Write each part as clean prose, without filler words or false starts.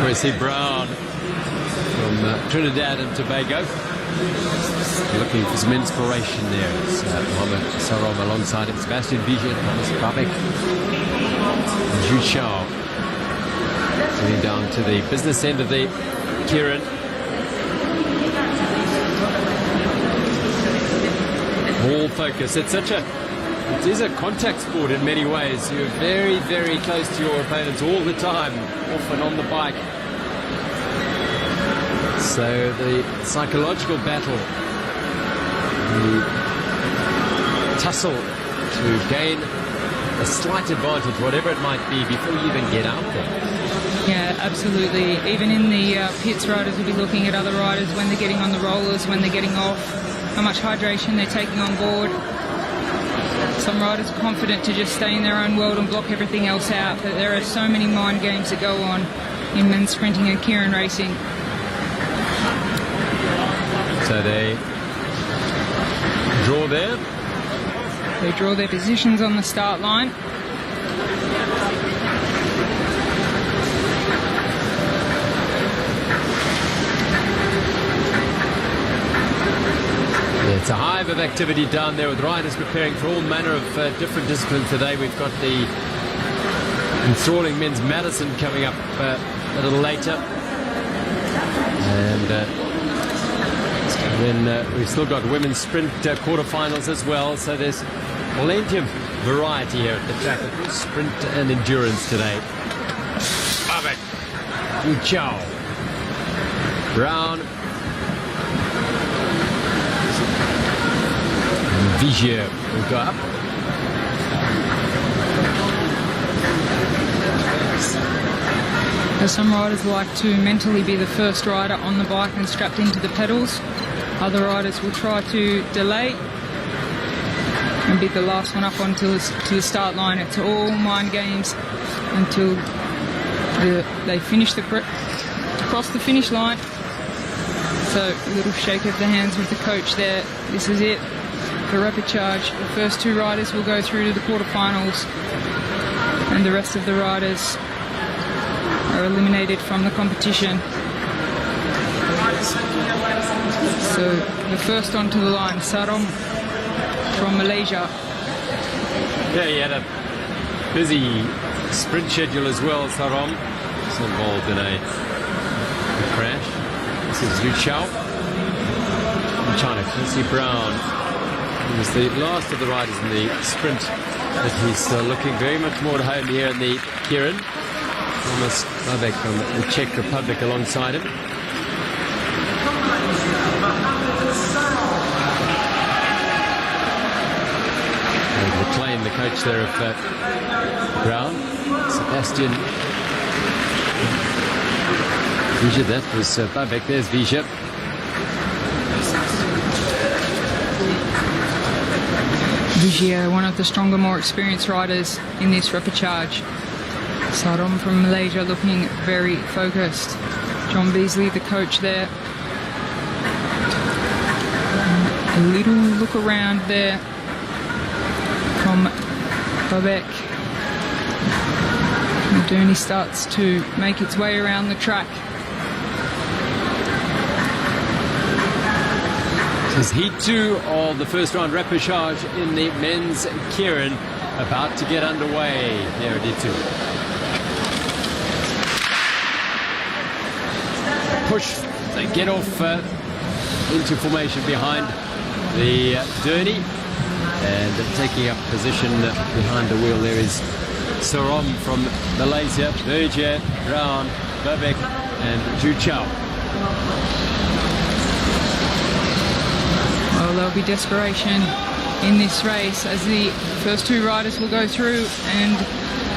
Mercy Brown from Trinidad and Tobago. Looking for some inspiration there. It's Mohamed Sarom alongside him. Sebastian Vigier, Thomas Babek, and Zhu Xiao. Getting down to the business end of the Keirin. Ball focus. It is a contact sport in many ways. You're very, very close to your opponents all the time, often on the bike. So the psychological battle, the tussle to gain a slight advantage, whatever it might be, before you even get out there. Yeah, absolutely. Even in the pits, riders will be looking at other riders when they're getting on the rollers, when they're getting off, how much hydration they're taking on board. Some riders are confident to just stay in their own world and block everything else out, but there are so many mind games that go on in men's sprinting and Keirin racing. So they draw there. They draw their positions on the start line. It's a hive of activity down there with riders preparing for all manner of different disciplines today. We've got the enthralling men's Madison coming up a little later. And then we've still got women's sprint quarterfinals as well. So there's plenty of variety here at the track. Sprint and endurance today. Babek, Zhu Xiao, Brown, Vigier will go up. As some riders like to mentally be the first rider on the bike and strapped into the pedals. Other riders will try to delay and be the last one up onto the start line. It's all mind games until they finish cross the finish line. So a little shake of the hands with the coach there. This is it. For Repercharge, the first two riders will go through to the quarterfinals, and the rest of the riders are eliminated from the competition. So the first onto the line, Sarom from Malaysia. Yeah, he had a busy sprint schedule as well, Sarom. He's involved in a crash. This is Zhu Xiao from China. Mercy Brown. He was the last of the riders in the sprint, but he's looking very much more at home here in the Keirin. Thomas Babek from the Czech Republic alongside him. And McLean, the coach there of Brown. Sebastian Vigier, that was Babek. There's Vigier. Vigier, one of the stronger, more experienced riders in this Repercharge. Sarom from Malaysia looking very focused. John Beasley, the coach there. A little look around there from Babek. Derny starts to make its way around the track. This is heat 2 of the first round Repercharge in the men's Keirin, about to get underway here at Izu. Push, they get off into formation behind the Derny, and taking up position behind the wheel there is Sarom from Malaysia, Vigier, Brown, Babek and Zhu Xiao. Well, there'll be desperation in this race as the first two riders will go through, and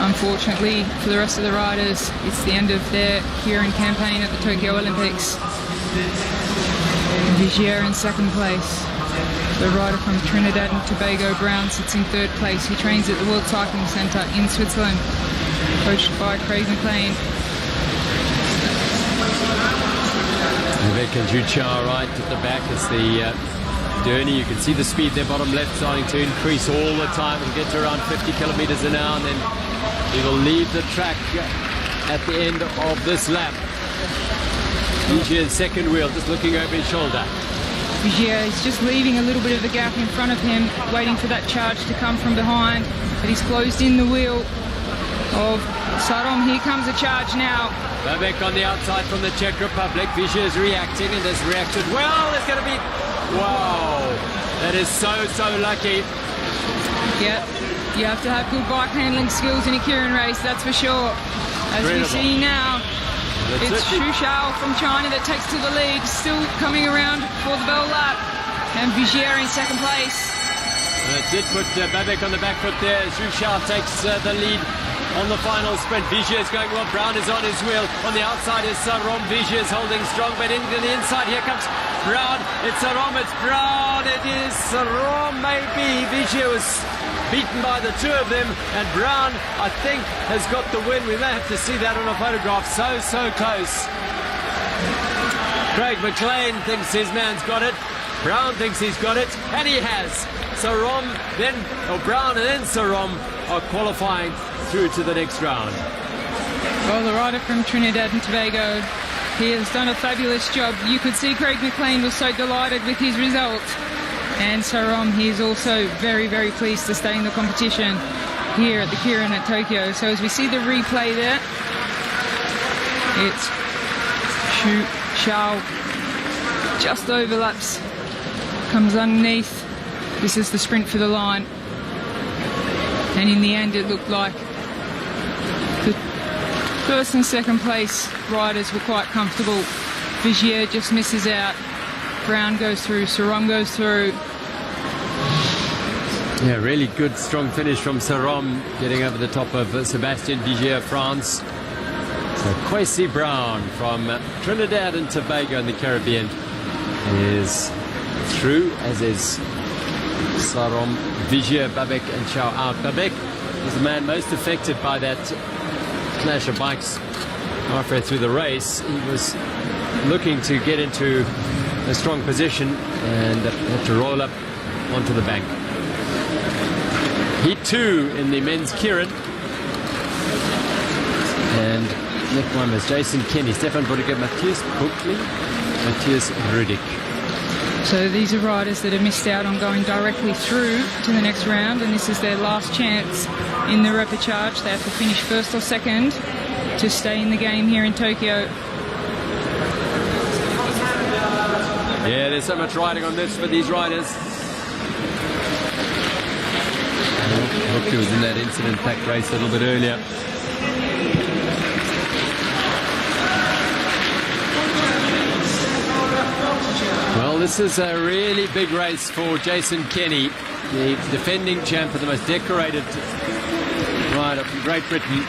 unfortunately for the rest of the riders, it's the end of their Keirin campaign at the Tokyo Olympics. Vigier in second place. The rider from Trinidad and Tobago, Brown, sits in third place. He trains at the World Cycling Centre in Switzerland, coached by Craig McLean. Babek and Zhu Xiao right at the back as the Derny. You can see the speed there, bottom left, starting to increase all the time. It'll get to around 50 kilometers an hour, and then he will leave the track at the end of this lap. Vigier's second wheel, just looking over his shoulder. Vigier is just leaving a little bit of a gap in front of him, waiting for that charge to come from behind. But he's closed in the wheel of Sarom. Here comes a charge now. Babek on the outside from the Czech Republic. Vigier is reacting and has reacted well. It's going to be... Wow! That is so lucky. Yep, you have to have good bike handling skills in a Keirin race, that's for sure. As we see now, it's Xu Xiao from China that takes to the lead, still coming around for the bell lap. And Vigier in second place. It did put Babek on the back foot there. Xu Xiao takes the lead on the final sprint. Vigier is going well. Brown is on his wheel. On the outside is Sarom. Vigier is holding strong, but into the inside here comes Brown. It's Sarom. It's Brown. It is Sarom, maybe. Vigier was beaten by the two of them, and Brown, I think, has got the win. We may have to see that on a photograph. So close. Craig McLean thinks his man's got it. Brown thinks he's got it, and he has. Sarom, Brown and then Sarom are qualifying through to the next round. Well, the rider from Trinidad and Tobago, he has done a fabulous job. You could see Craig McLean was so delighted with his result. And Sarom, he is also very pleased to stay in the competition here at the Keirin at Tokyo. So as we see the replay there, it's Xu Xiao just overlaps, comes underneath. This is the sprint for the line. And in the end, it looked like the first and second place riders were quite comfortable. Vigier just misses out. Brown goes through, Sarom goes through. Yeah, really good, strong finish from Sarom, getting over the top of Sébastien Vigier, France. So Kwesi Brown from Trinidad and Tobago in the Caribbean is through, as is Sarom. Vigier, Babek and Xiao out. Babek was the man most affected by that clash of bikes halfway through the race. He was looking to get into a strong position and had to roll up onto the bank. Heat 2 in the men's Keirin. And next one is Jason Kenny, Stefan Bodiger, Matthias Buckley, Matthias Rüdig. So these are riders that have missed out on going directly through to the next round, and this is their last chance in the Repercharge. They have to finish first or second to stay in the game here in Tokyo. Yeah, there's so much riding on this for these riders. Buckley was in that incident-packed race a little bit earlier. Well, this is a really big race for Jason Kenny, the defending champ of the most decorated rider from Great Britain.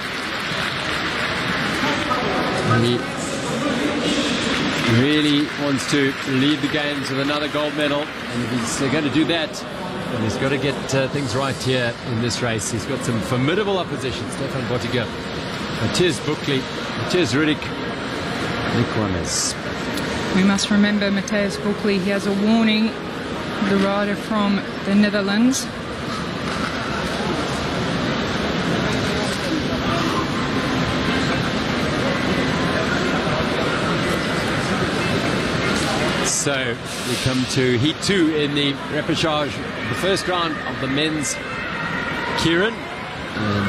And he really wants to lead the games with another gold medal, and if he's going to do that, then he's got to get things right here in this race. He's got some formidable opposition. Stefan Bodiger, Matthias Buckley, Matthias Rüdig, Nick Wames. We must remember Matthias Buckley, he has a warning, the rider from the Netherlands. So we come to Heat 2 in the Repercharge, the first round of the men's Keirin. And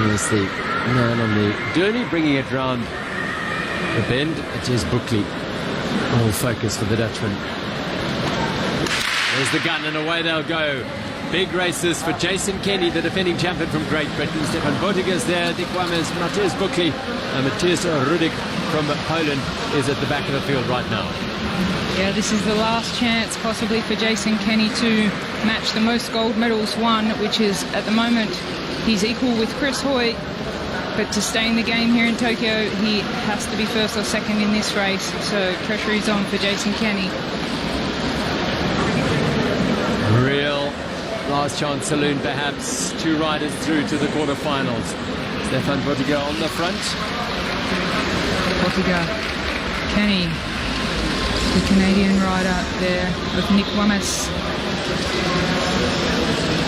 here's the man on the journey bringing it round the bend. It is Buckley. All focus for the Dutchman. There's the gun and away they'll go. Big races for Jason Kenny, the defending champion from Great Britain. Stefan Bodiger's there, Dick Wames, Matthias Buckley, and Matthias Rüdig from Poland is at the back of the field right now. Yeah, this is the last chance possibly for Jason Kenny to match the most gold medals won, which is at the moment he's equal with Chris Hoy. But to stay in the game here in Tokyo, he has to be first or second in this race. So pressure is on for Jason Kenny. Real last chance saloon perhaps. Two riders through to the quarterfinals. Stefan Bodiger on the front. Bodiger, Kenny, the Canadian rider there with Nick Wames.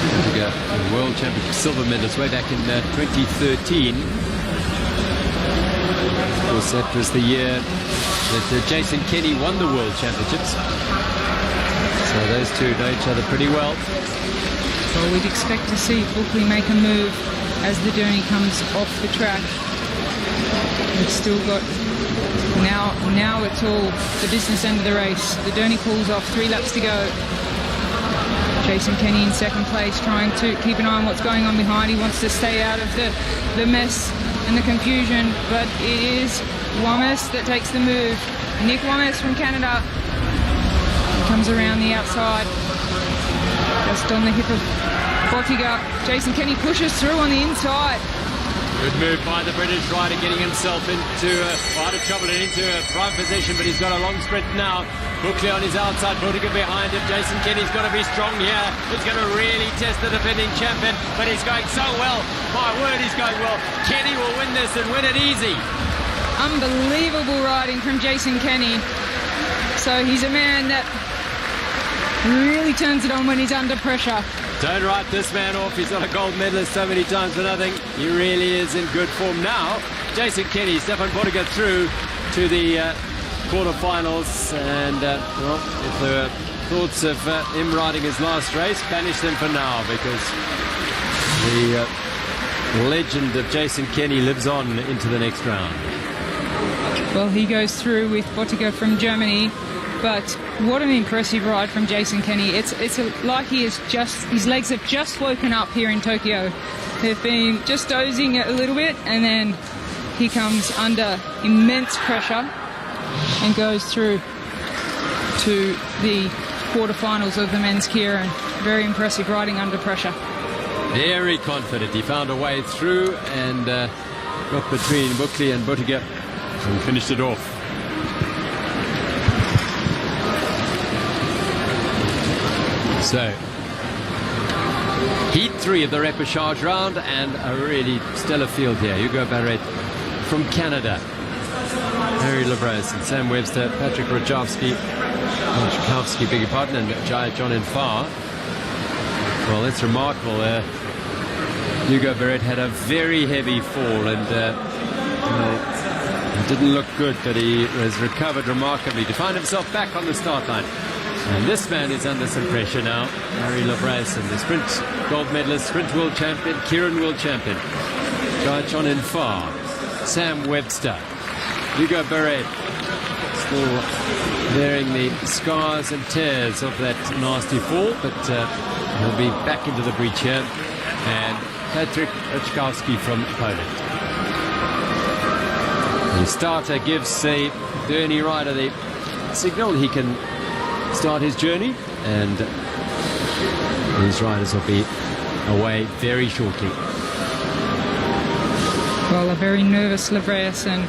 Bodiger, the World Championship silver medalist way back in 2013. Of course, that was the year that Jason Kenny won the World Championships. So those two know each other pretty well. Well, we'd expect to see Buckley make a move as the Derny comes off the track. We've still got, now it's all the business end of the race. The Derny pulls off, 3 laps to go. Jason Kenny in second place, trying to keep an eye on what's going on behind. He wants to stay out of the mess and the confusion, but it is Wames that takes the move. Nick Wames from Canada comes around the outside, just on the hip of Bottiga. Jason Kenny pushes through on the inside. Good move by the British rider, getting himself into out of trouble and into a prime position, but he's got a long sprint now. Buckley on his outside, Bottiga behind him. Jason Kenny's got to be strong here. He's going to really test the defending champion, but he's going so well. My word, he's going well. Kenny will win this and win it easy. Unbelievable riding from Jason Kenny. So he's a man that really turns it on when he's under pressure. Don't write this man off. He's not a gold medalist so many times for nothing. He really is in good form now. Jason Kenny, Stefan Bottiga through to the quarterfinals, and well, if there were thoughts of him riding his last race, banish them for now, because the legend of Jason Kenny lives on into the next round. Well, he goes through with Bottiga from Germany, but what an impressive ride from Jason Kenny. It's like his legs have just woken up here in Tokyo. They've been just dozing a little bit, and then he comes under immense pressure and goes through to the quarterfinals of the men's Keirin. Very impressive riding under pressure. Very confident. He found a way through and got between Buckley and Bottiga and finished it off. So, Heat 3 of the Repercharge round, and a really stellar field here. Hugo Barrett from Canada, Harry Labros and Sam Webster, Patrick Rajkowski, beg your pardon, and Jai John in Far. Well, that's remarkable. Hugo Barrett had a very heavy fall, and it didn't look good, but he has recovered remarkably to find himself back on the start line. And this man is under some pressure now. Harry Labros, the sprint gold medalist, sprint world champion, Keirin world champion. Jai John in Far, Sam Webster, Hugo Barrett, still bearing the scars and tears of that nasty fall, but he'll be back into the breach here. And Patrick Rajkowski from Poland. The starter gives the Derny rider the signal he can start his journey, and these riders will be away very shortly. Well, a very nervous Labros, and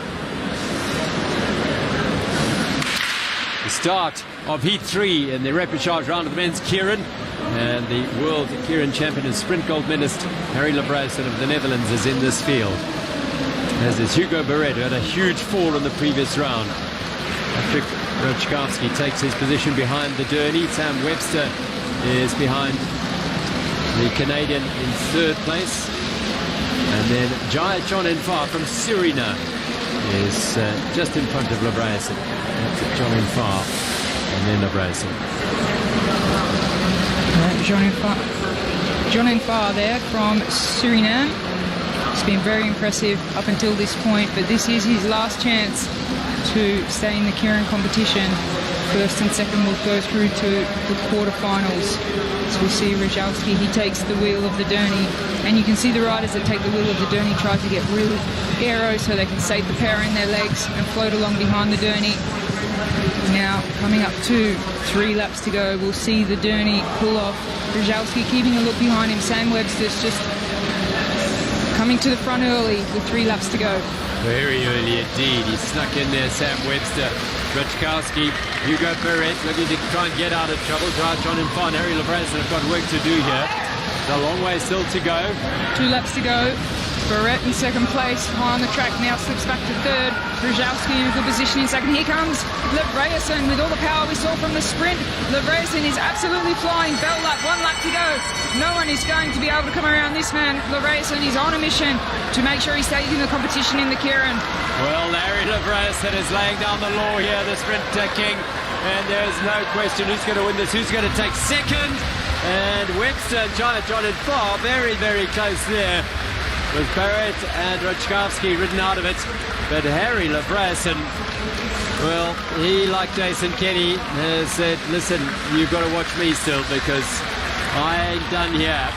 the start of Heat 3 in the Repercharge round of the men's Keirin, and the world Keirin champion and sprint gold medalist Harry Labros of the Netherlands is in this field, as is Hugo Barrett, who had a huge fall in the previous round. Patrick Rajkowski takes his position behind the Derny. Sam Webster is behind the Canadian in third place. And then Jai John Infar from Suriname is just in front of Labros. John Infar and then Labros. John Infar there from Suriname. It's been very impressive up until this point, but this is his last chance to stay in the Keirin competition. First and second will go through to the quarterfinals. So we see Rajkowski, he takes the wheel of the Derny, and you can see the riders that take the wheel of the Derny try to get really aero so they can save the power in their legs and float along behind the Derny. Now coming up to 3 laps to go, we'll see the Derny pull off. Rajkowski keeping a look behind him. Sam Webster's just coming to the front early with 3 laps to go. Very early indeed. He snuck in there, Sam Webster. Rajkowski, Hugo Barrett looking to try and get out of trouble. John and Fon, Harry Labros have got work to do here. It's a long way still to go. 2 laps to go. Barrett in second place, high on the track, now slips back to third. Brzezinski in a good position in second. Here comes Levreyeson with all the power we saw from the sprint. Levreyeson is absolutely flying. Bell lap, 1 lap to go. No one is going to be able to come around this man. Levreyeson is on a mission to make sure he stays in the competition in the Keirin. Well, Larry Levreyeson is laying down the law here, the sprint king. And there's no question who's going to win this, who's going to take second. And Webster, John and Farr, very, very close there, with Barrett and Rachkovsky ridden out of it. But Harry Levreyeson, well, he, like Jason Kenny, has said, listen, you've got to watch me still, because I ain't done here.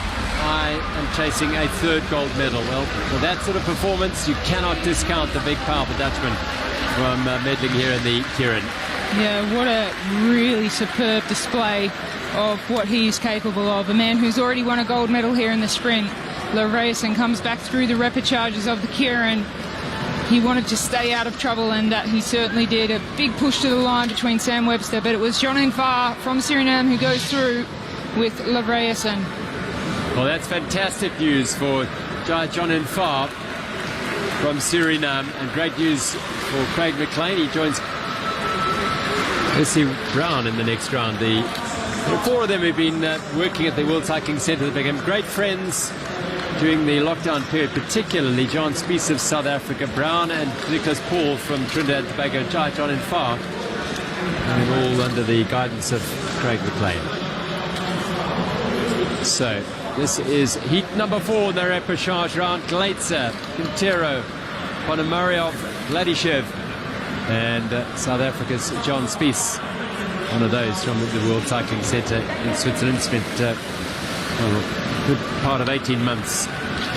I am chasing a third gold medal. Well, for that sort of performance, you cannot discount the big, powerful Dutchman from meddling here in the Keirin. Yeah, what a really superb display of what he is capable of. A man who's already won a gold medal here in the sprint. Levreyeson comes back through the Repercharges of the Keirin. He wanted to stay out of trouble, and that he certainly did. A big push to the line between Sam Webster, but it was John Farr from Suriname who goes through with Levreyeson. Well, that's fantastic news for John Farr from Suriname, and great news for Craig McLean. He joins Jesse Brown in the next round. The four of them have been working at the World Cycling Centre. They became great friends during the lockdown period, particularly John Spies of South Africa, Brown and Nicholas Paul from Trinidad and Tobago, John and Farr, and all under the guidance of Craig McLean. So this is heat number 4 in the Repercharge round. Gleitzer, Quintero, Ponomarev, Vladishev, and South Africa's John Spies. One of those from the World Cycling Centre in Switzerland. Spent a good part of 18 months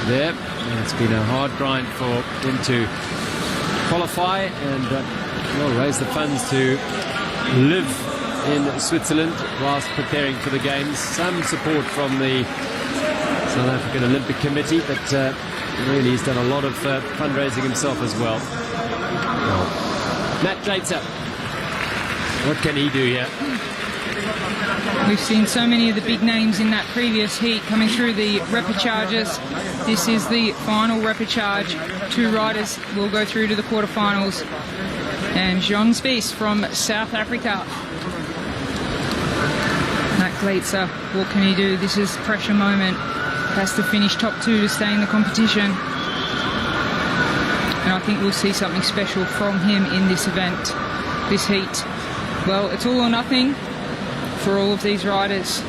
there. And it's been a hard grind for him to qualify and raise the funds to live in Switzerland whilst preparing for the Games. Some support from the South African Olympic Committee, but really he's done a lot of fundraising himself as well. Matt Gleitzer, what can he do here? We've seen so many of the big names in that previous heat coming through the Repercharges. This is the final Repercharge. 2 riders will go through to the quarterfinals. And John Spies from South Africa. Matt Gleitzer, what can he do? This is a pressure moment. Has to finish top 2 to stay in the competition. And I think we'll see something special from him in this event, this heat. Well, it's all or nothing for all of these riders.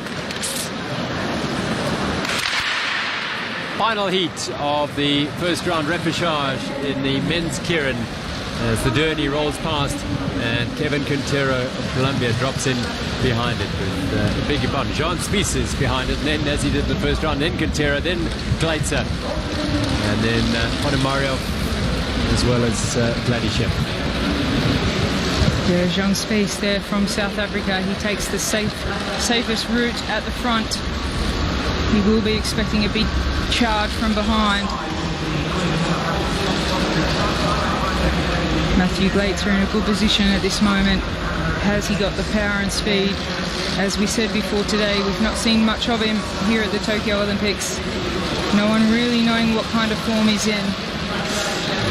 Final heat of the first round Repercharge in the men's Keirin as the Derny rolls past and Kevin Quintero of Colombia drops in behind it with beg your pardon, John Spies is behind it, and then as he did the first round, then Quintero, then Gleitzer, and then Ponomarev as well as Vladishev. Yeah, John Spies there from South Africa. He takes the safest route at the front. He will be expecting a big charge from behind. Matthew Gleitzer in a good position at this moment. Has he got the power and speed? As we said before today, we've not seen much of him here at the Tokyo Olympics. No one really knowing what kind of form he's in.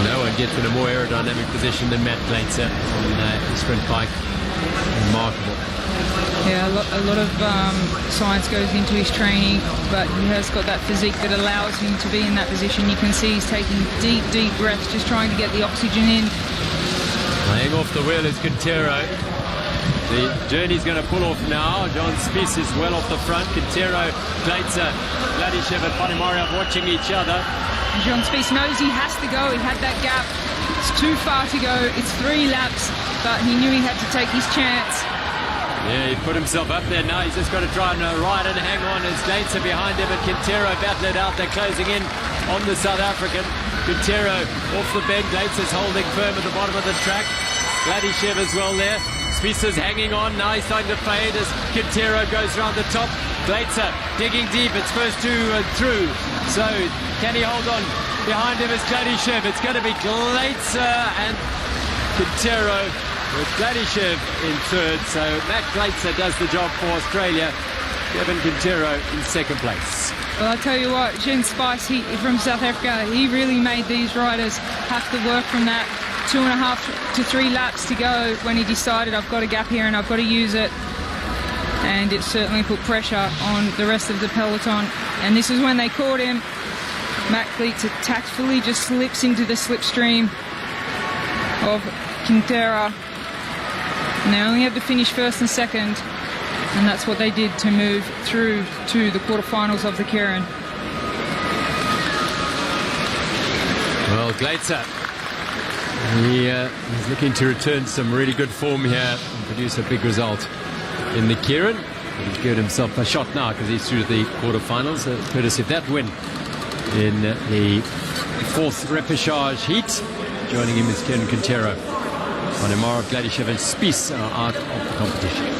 No one gets in a more aerodynamic position than Matt Gleitzer on the sprint bike. Remarkable. Yeah, a lot of science goes into his training, but he has got that physique that allows him to be in that position. You can see he's taking deep, deep breaths, just trying to get the oxygen in. Laying off the wheel is Quintero. The journey's going to pull off now. John Spies is well off the front. Quintero, Gleitzer, Vladishev and Ponomarev watching each other. And John Spies knows he has to go. He had that gap. It's too far to go. It's 3 laps, but he knew he had to take his chance. Yeah, he put himself up there now. He's just got to try and ride and hang on as Gleitzer behind him and Quintero battle it out. They're closing in on the South African. Quintero off the bend. Gleitzer's holding firm at the bottom of the track. Vladishev as well there. Spies is hanging on. Now he's starting to fade as Quintero goes around the top. Gleitzer digging deep. It's first 2 through. So can he hold on? Behind him is Vladishev. It's going to be Gleitzer and Quintero with Vladishev in third. So Matt Gleitzer does the job for Australia. Kevin Quintero in second place. Well, I tell you what, Jen Spice from South Africa, he really made these riders have to work from that 2.5 to 3 laps to go when he decided I've got a gap here and I've got to use it. And it certainly put pressure on the rest of the peloton. And this is when they caught him. Matt Gleitzer tactfully just slips into the slipstream of Quintera. And they only had to finish first and second. And that's what they did to move through to the quarterfinals of the Keirin. Well, Gleitzer, he's looking to return some really good form here and produce a big result in the Keirin. He's given himself a shot now because he's through the quarterfinals, courtesy of that win in the 4th Repercharge heat. Joining him is Keirin Quintero. Onemara, Gladyshev and Spies are out of the competition.